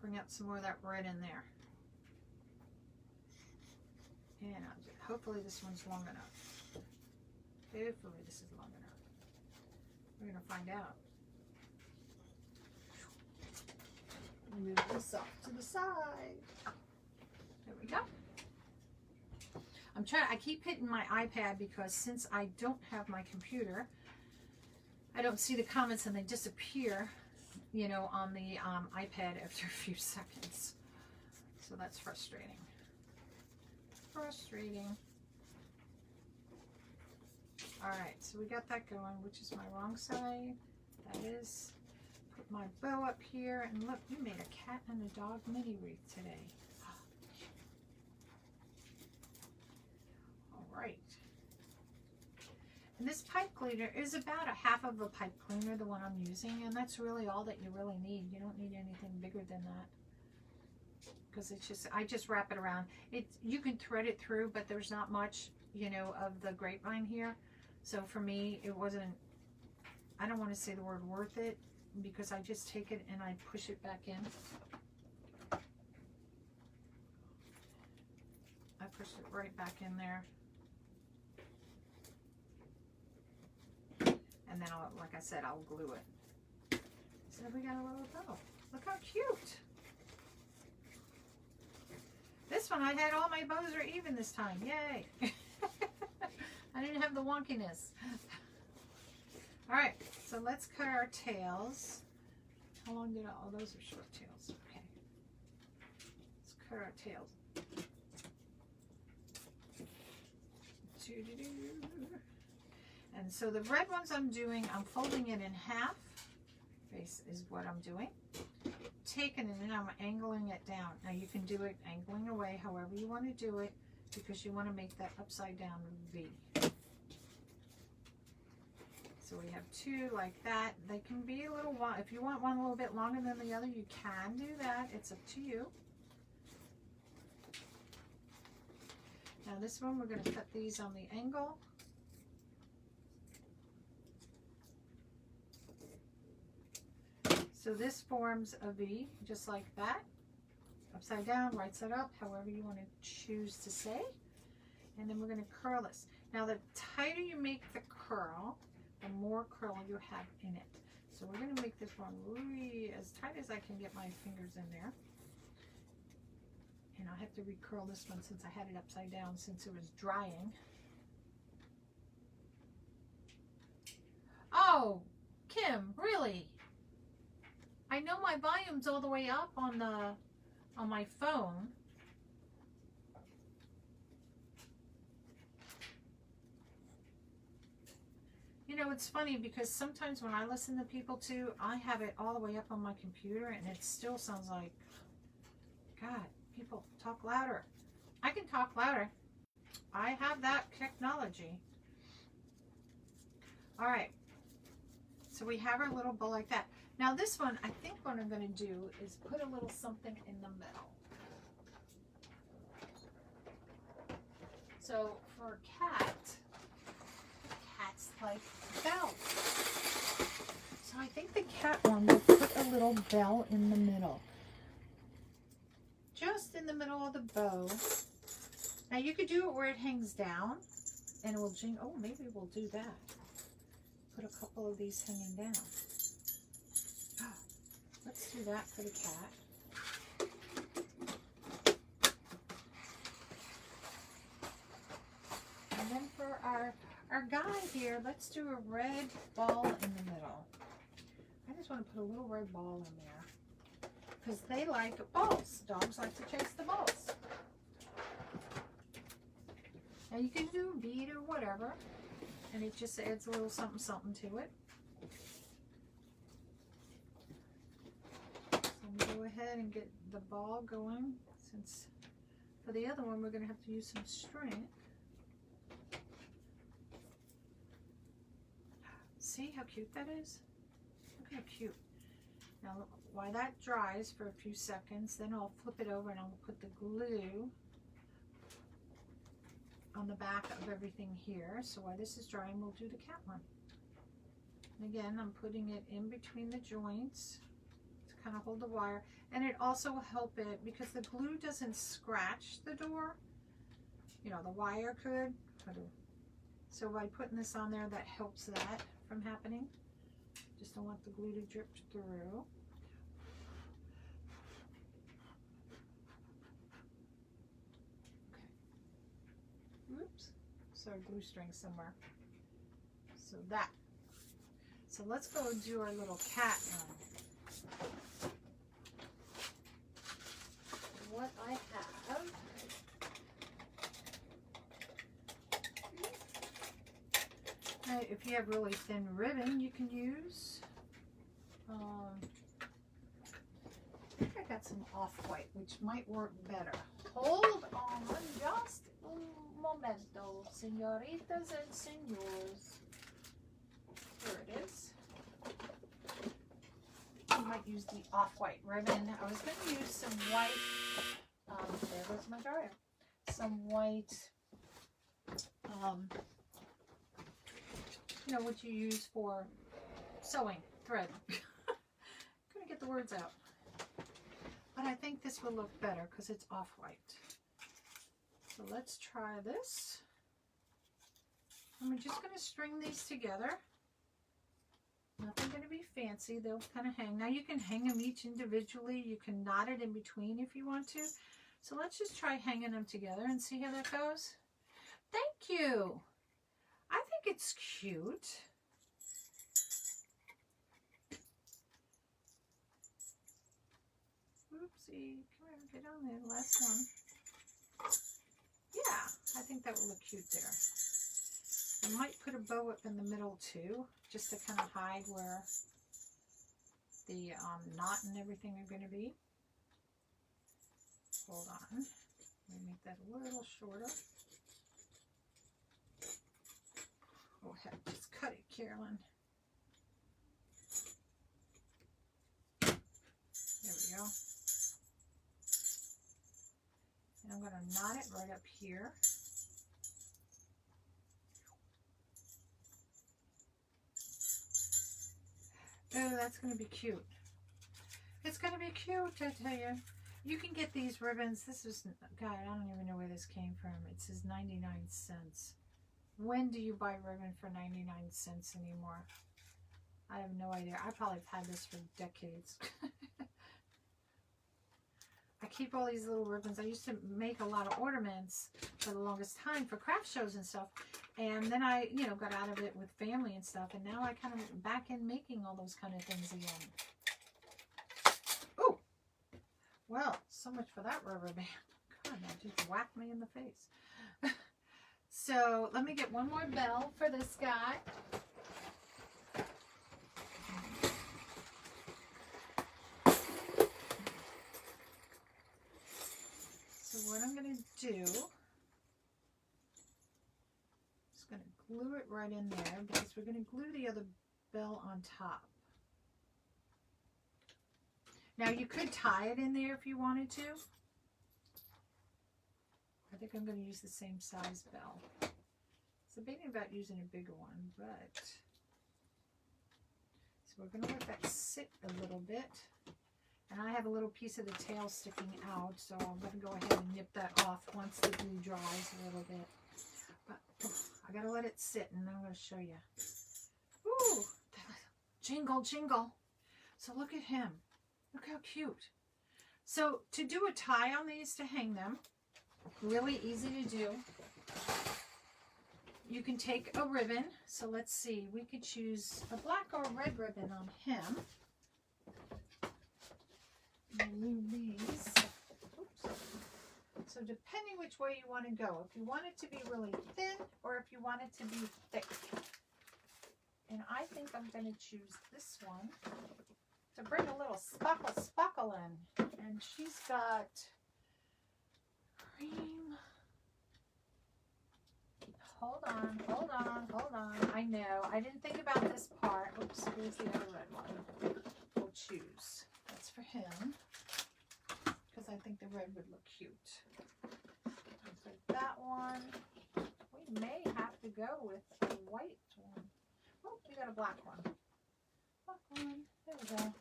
Bring out some more of that red in there. And hopefully this one's long enough. Hopefully this is long enough. We're going to find out. Move this off to the side. There we go. I keep hitting my iPad because since I don't have my computer, I don't see the comments and they disappear, you know, on the iPad after a few seconds. So that's frustrating. All right, so we got that going, which is my wrong side. That is. put my bow up here, and look, we made a cat and a dog mini wreath today. All right. And this pipe cleaner is about a half of a pipe cleaner, the one I'm using, and that's really all that you really need. You don't need anything bigger than that, because it's just, I just wrap it around. You can thread it through, but there's not much, you know, of the grapevine here. So for me, it wasn't, I don't want to say the word worth it, because I just take it and I push it back in. I push it right back in there. And then, like I said, I'll glue it. So we got a little bow. Look how cute. This one, I had all my bows are even this time. Yay. I didn't have the wonkiness. All right, so let's cut our tails. How long did oh, those are short tails. Okay. Let's cut our tails. And so the red ones I'm doing, I'm folding it in half. Face is what I'm doing. Taking it and I'm angling it down. Now you can do it angling away however you want to do it, because you want to make that upside down V. So we have two like that. They can be a little long. If you want one a little bit longer than the other, you can do that. It's up to you. Now this one, we're going to cut these on the angle. So this forms a V, just like that. Upside down, right side up, however you want to choose to say. And then we're going to curl this. Now the tighter you make the curl, the more curl you have in it. So we're going to make this one really as tight as I can get my fingers in there. And I'll have to recurl this one since I had it upside down since it was drying. Oh, Kim, really? I know my volume's all the way up on my phone. You know, it's funny because sometimes when I listen to people too, I have it all the way up on my computer and it still sounds like, God, people talk louder. I can talk louder. I have that technology. All right. So we have our little bow like that. Now this one, I think what I'm going to do is put a little something in the middle. So for a cat, cats like bells. So I think the cat one will put a little bell in the middle. Just in the middle of the bow. Now you could do it where it hangs down and it will jingle. Oh, maybe we'll do that. Put a couple of these hanging down. Oh, let's do that for the cat. And then for our guy here, let's do a red ball in the middle. I just want to put a little red ball in there because they like balls. Dogs like to chase the balls. Now you can do a bead or whatever, and it just adds a little something something to it. So I'm going to go ahead and get the ball going, since for the other one we're going to have to use some string. See how cute that is? Look how cute. Now while that dries for a few seconds, then I'll flip it over and I'll put the glue on the back of everything here. So while this is drying, we'll do the cat one. And again, I'm putting it in between the joints to kind of hold the wire. And it also will help it because the glue doesn't scratch the door. You know, the wire could. So by putting this on there, that helps that from happening. Just don't want the glue to drip through. Oops, so glue string somewhere. So that. So let's go do our little cat one. What I have. Now, if you have really thin ribbon, you can use. got some off-white, which might work better. Hold on just un momento, senoritas and senors. Here it is. I might use the off-white ribbon. I was going to use some white, there goes my dryer, some white, you know, what you use for sewing thread. Couldn't get the words out. But I think this will look better because it's off-white. So let's try this. And we're just going to string these together. Nothing going to be fancy. They'll kind of hang. Now you can hang them each individually. You can knot it in between if you want to. So let's just try hanging them together and see how that goes. Thank you. I think it's cute. Oopsie. Come on, get on there. Last one. Yeah, I think that will look cute there. I might put a bow up in the middle too, just to kind of hide where the knot and everything are going to be. Hold on. Let me make that a little shorter. Oh heck, just cut it, Carolynne. There we go. And I'm going to knot it right up here. Oh, that's going to be cute. It's going to be cute, I tell you. You can get these ribbons. This is, God, I don't even know where this came from. It says 99 cents. When do you buy ribbon for 99 cents anymore? I have no idea. I probably have had this for decades. I keep all these little ribbons. I used to make a lot of ornaments for the longest time for craft shows and stuff. And then I, you know, got out of it with family and stuff. And now I kind of back in making all those kind of things again. Oh, well, so much for that rubber band. God, that just whacked me in the face. So let me get one more bell for this guy. So what I'm going to do, just going to glue it right in there because we're going to glue the other bell on top. Now you could tie it in there if you wanted to. I think I'm going to use the same size bell. So thinking about using a bigger one, but so we're going to let that sit a little bit. And I have a little piece of the tail sticking out, so I'm going to go ahead and nip that off once the glue dries a little bit. But I got to let it sit, and then I'm going to show you. Ooh, jingle, jingle. So look at him. Look how cute. So to do a tie on these to hang them, really easy to do. You can take a ribbon. So let's see. We could choose a black or a red ribbon on him. Glue these. Oops. So depending which way you want to go, if you want it to be really thin or if you want it to be thick. And I think I'm going to choose this one to bring a little sparkle in. And she's got cream. Hold on, hold on, hold on. I know, I didn't think about this part. Oops, here's the other red one. We'll choose. That's for him. Because I think the red would look cute. And for that one, we may have to go with a white one. Oh, we got a black one. Black one. There we go.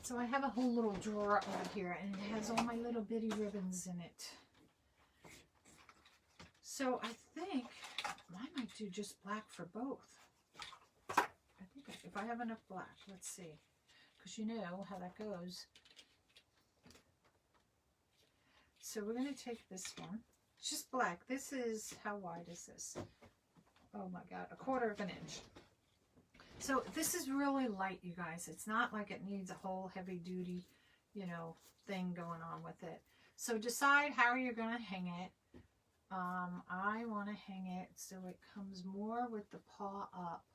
So I have a whole little drawer over here, and it has all my little bitty ribbons in it. So I think I might do just black for both. I think if I have enough black, let's see. Because you know how that goes. So we're going to take this one. It's just black. This is, how wide is this? Oh my God, 1/4 inch. So this is really light, you guys. It's not like it needs a whole heavy duty, you know, thing going on with it. So decide how you're going to hang it. I want to hang it so it comes more with the paw up.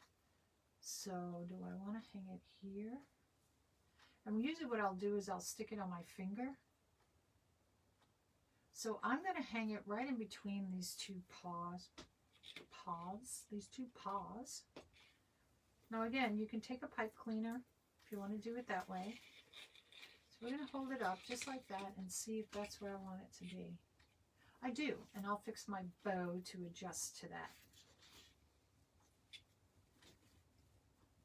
So do I want to hang it here? And usually what I'll do is I'll stick it on my finger. So I'm going to hang it right in between these two paws. These two paws. Now again, you can take a pipe cleaner if you want to do it that way. So we're going to hold it up just like that and see if that's where I want it to be. I do, and I'll fix my bow to adjust to that.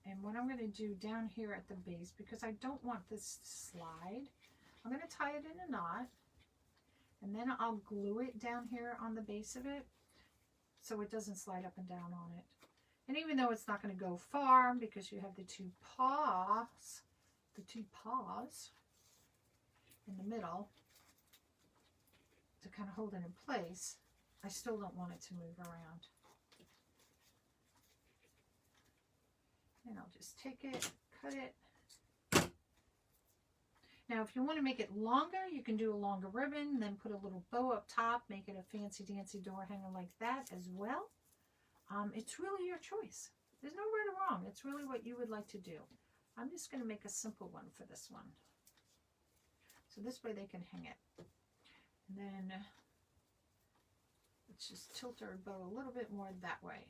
And what I'm going to do down here at the base, because I don't want this to slide, I'm going to tie it in a knot, and then I'll glue it down here on the base of it so it doesn't slide up and down on it. And even though it's not going to go far because you have the two paws in the middle to kind of hold it in place, I still don't want it to move around. And I'll just take it, cut it. Now, if you want to make it longer, you can do a longer ribbon, then put a little bow up top, make it a fancy dancy door hanger like that as well. It's really your choice. There's no right or wrong. It's really what you would like to do. I'm just going to make a simple one for this one. So this way they can hang it. And then let's just tilt our bow a little bit more that way.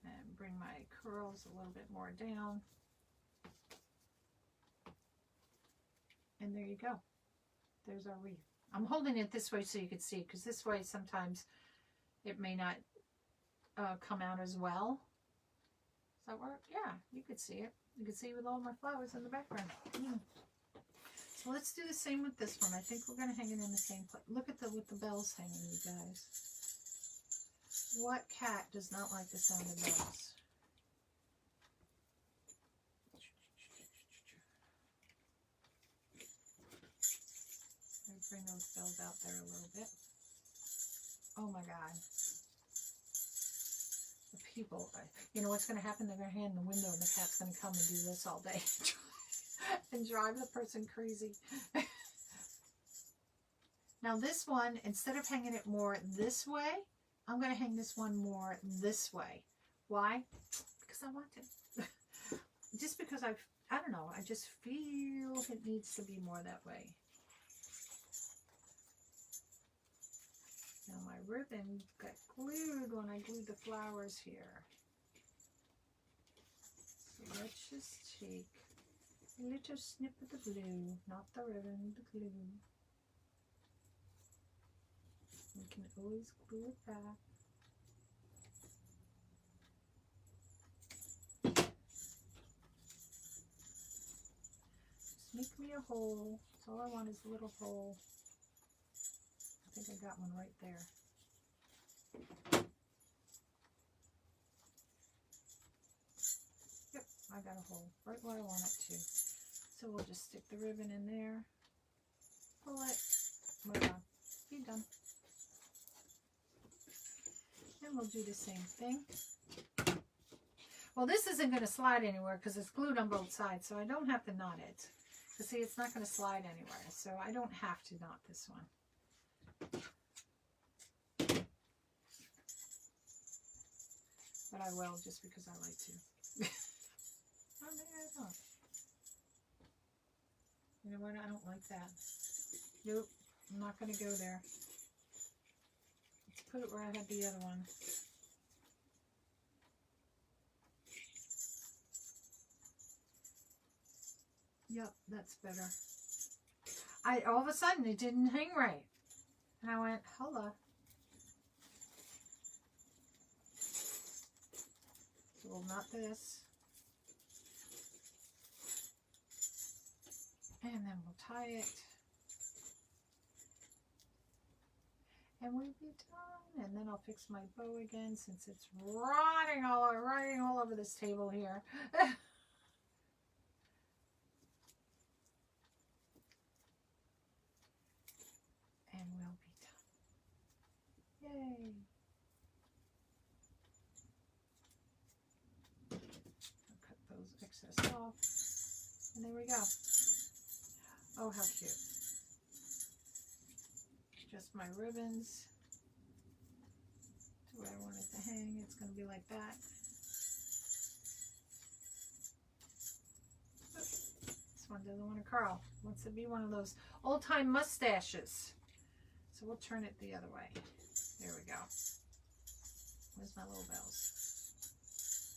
And bring my curls a little bit more down. And there you go. There's our wreath. I'm holding it this way so you can see, because this way sometimes it may not come out as well. Does that work? Yeah, you could see it. You can see with all my flowers in the background. So let's do the same with this one. I think we're going to hang it in the same place. Look at with the bells hanging, you guys. What cat does not like the sound of bells? Bring those bells out there a little bit. Oh my God. The people, you know what's going to happen? They're going to hand the window and the cat's going to come and do this all day and drive the person crazy. Now this one, instead of hanging it more this way, I'm going to hang this one more this way. Why? Because I want it. Just because I don't know, I just feel it needs to be more that way. Now my ribbon got glued when I glued the flowers here. So let's just take a little snip of the glue, not the ribbon, the glue. We can always glue it back. Just make me a hole. That's all I want is a little hole. I think I got one right there. Yep, I got a hole right where I want it to. So we'll just stick the ribbon in there, pull it, voila, be done. And we'll do the same thing. Well, this isn't going to slide anywhere because it's glued on both sides, so I don't have to knot it. But see, it's not going to slide anywhere, so I don't have to knot this one. But I will just because I like to. Oh, maybe I don't. You know what? I don't like that. Nope. I'm not going to go there. Let's put it where I had the other one. Yep, that's better. All of a sudden it didn't hang right. And I went, holla. So we'll knot this. And then we'll tie it. And we'll be done. And then I'll fix my bow again since it's rotting all over this table here. And we'll be done. Yay. I'll cut those excess off. And there we go. Oh, how cute. Just my ribbons to where I want it to hang. It's going to be like that. doesn't want to curl. Wants to be one of those old-time mustaches. So we'll turn it the other way. There we go. Where's my little bells?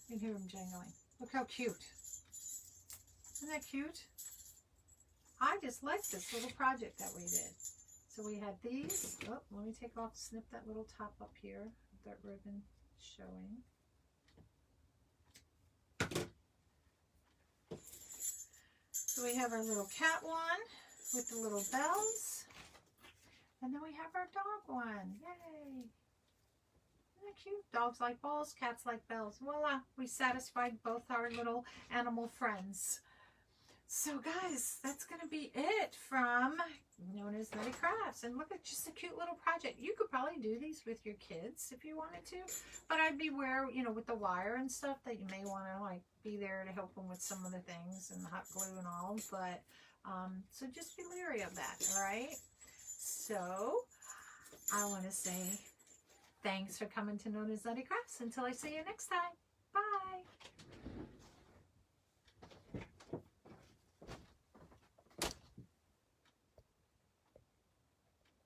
You can hear them jangling. Look how cute. Isn't that cute? I just like this little project that we did. So we had these. Oh, let me take off, snip that little top up here. That ribbon showing. So we have our little cat one with the little bells. And then we have our dog one. Yay! Isn't that cute? Dogs like balls, cats like bells. Voila! We satisfied both our little animal friends. So guys, that's going to be it from NonnasNuttykrafts. And look at just a cute little project. You could probably do these with your kids if you wanted to. But I'd beware, you know, with the wire and stuff that you may want to like be there to help them with some of the things and the hot glue and all. But so just be leery of that, all right? So I want to say thanks for coming to NonnasNuttykrafts. Until I see you next time.